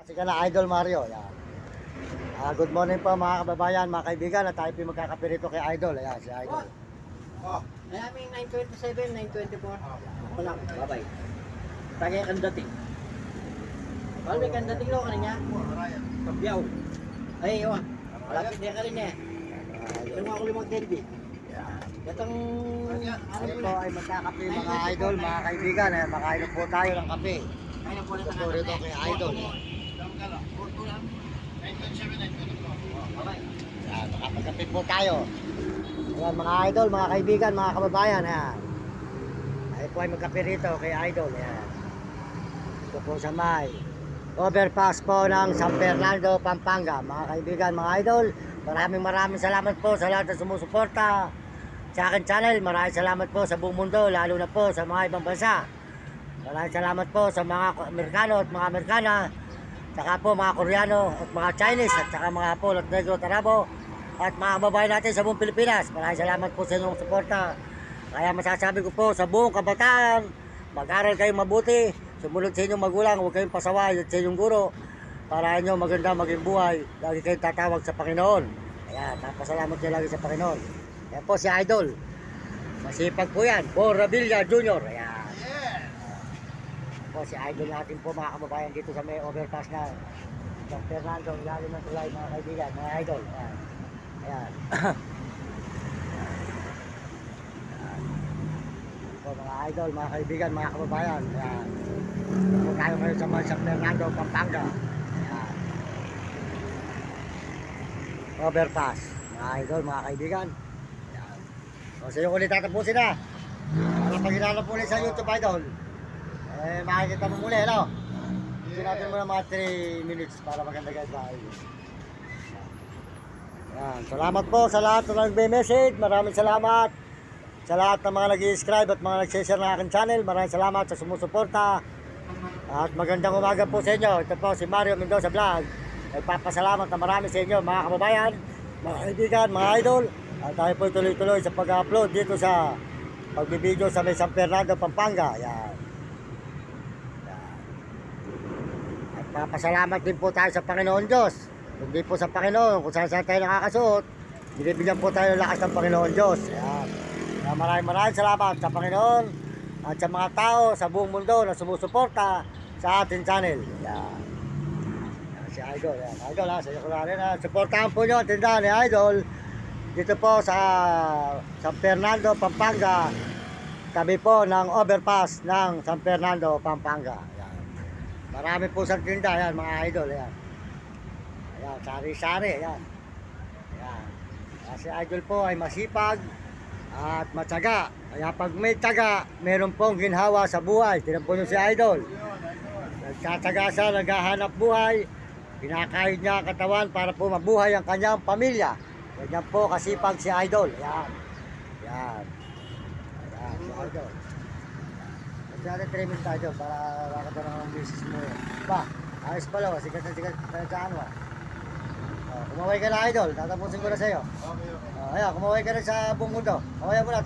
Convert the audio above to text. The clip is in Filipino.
Kasi ka na Idol Mario. Yan. Good morning po mga kababayan, mga kaibigan. At tayo po magkakape rito kay Idol. Ayan, si Idol. Maraming 927, 924. Ako lang, bye-bye. Tagay kang dating. Paano may kang dating lo kanina? Kapyaw. Ay, yun. Malapit niya ka rin eh. Yung mga kulimang candy. Itong Ano po ay magkakape mga Idol, mga kaibigan. Ayan, makainom po tayo ng kape. Kaya po na Ito po rito kay Idol. Bye-bye. Ayan, makapagkape po tayo. Ayan, mga Idol, mga kaibigan, mga kababayan. Ayan. Tayo po ay magkape rito kay Idol. Ayan. Ito po sa may overpass po ng San Fernando, Pampanga. Mga kaibigan, mga Idol, maraming salamat po sa lahat na sumusuporta sa akin channel. Maraming salamat po sa buong mundo, lalo na po sa mga ibang bansa. Maraming salamat po sa mga Amerikano at mga Amerikana, saka po mga Koreano at mga Chinese, at saka mga Hapon at Negro at Arabo, at mga babae natin sa buong Pilipinas. Maraming salamat po sa inyong suporta. Kaya masasabi ko po sa buong kabataan, mag-aral kayong mabuti, sumunod sa inyong magulang, huwag kayong pasaway at sa inyong guro, para inyo maganda maging buhay. Lagi kayong tatawag sa Panginoon. Kaya napasalamat kayo lagi sa Panginoon. Yan po si Idol. Masipag po yan. Bo Revilla Jr. Ayan. Po si Idol natin po mga kababayan dito sa may overpass na San Fernando. Lalo ng tulay mga kaibigan, mga Idol. Ayan. Ayan. Po mga Idol, mga kaibigan, mga kababayan. Ayan. Po tayo ngayon sa may San Fernando, Pampanga. Ayan. Overpass. Mga Idol, mga kaibigan. O sa iyo ulit tatapusin na. Para pagkilala po ulit sa YouTube Idol. Makikita mo muli, ano? Hindi natin muna mga 3 minutes para maganda guys ba. Yan. Salamat po sa lahat na nagbe-message. Maraming salamat sa lahat ng mga nag-subscribe at mga nag-share ng aking channel. Maraming salamat sa sumusuporta. At magandang umaga po sa inyo. Ito po si Mario Mendoza Vlog. Nagpapasalamat na marami sa inyo mga kababayan, mga kaibigan, mga idol. At tayo po tuloy-tuloy sa pag-upload dito sa pagbibideo sa may San Fernando, Pampanga. Yan. Yan. At papasalamat din po tayo sa Panginoon Diyos. Hindi po sa Panginoon, kung saan tayo nakakasuot, binibigyan po tayo ng lakas ng Panginoon Diyos. Yan. Kaya maraming salamat sa Panginoon at sa mga tao sa buong mundo na sumusuporta sa ating channel. Yan. Yan si Idol. Yan. Idol ha, sa iyo ko na rin ha. Supportahan po nyo ang tindahan ni Idol. Dito po sa San Fernando, Pampanga, tabi po ng overpass ng San Fernando, Pampanga. Ayan. Marami po sa tinda, ayan, mga idol. Ayan. Ayan, sari-sari. Ayan. Ayan. Kasi idol po ay masipag at matyaga. Kaya pag may tyaga, meron pong ginhawa sa buhay. Tinan po nyo si idol. Nagtatyaga siya, naghahanap buhay. Pinakain niya ang katawan para po mabuhay ang kanyang pamilya. Ganyan po kasipag si Idol. Yan. Yan. Yan si Idol. Kasi natin 3 minutes tayo para makata ng misis mo yun. Ba, ayos pala o. Sikat na saan mo. Kumaway ka na Idol. Tatapusin ko na sa'yo. Ayan, kumaway ka na sa buong mundo. Kumaway mo na.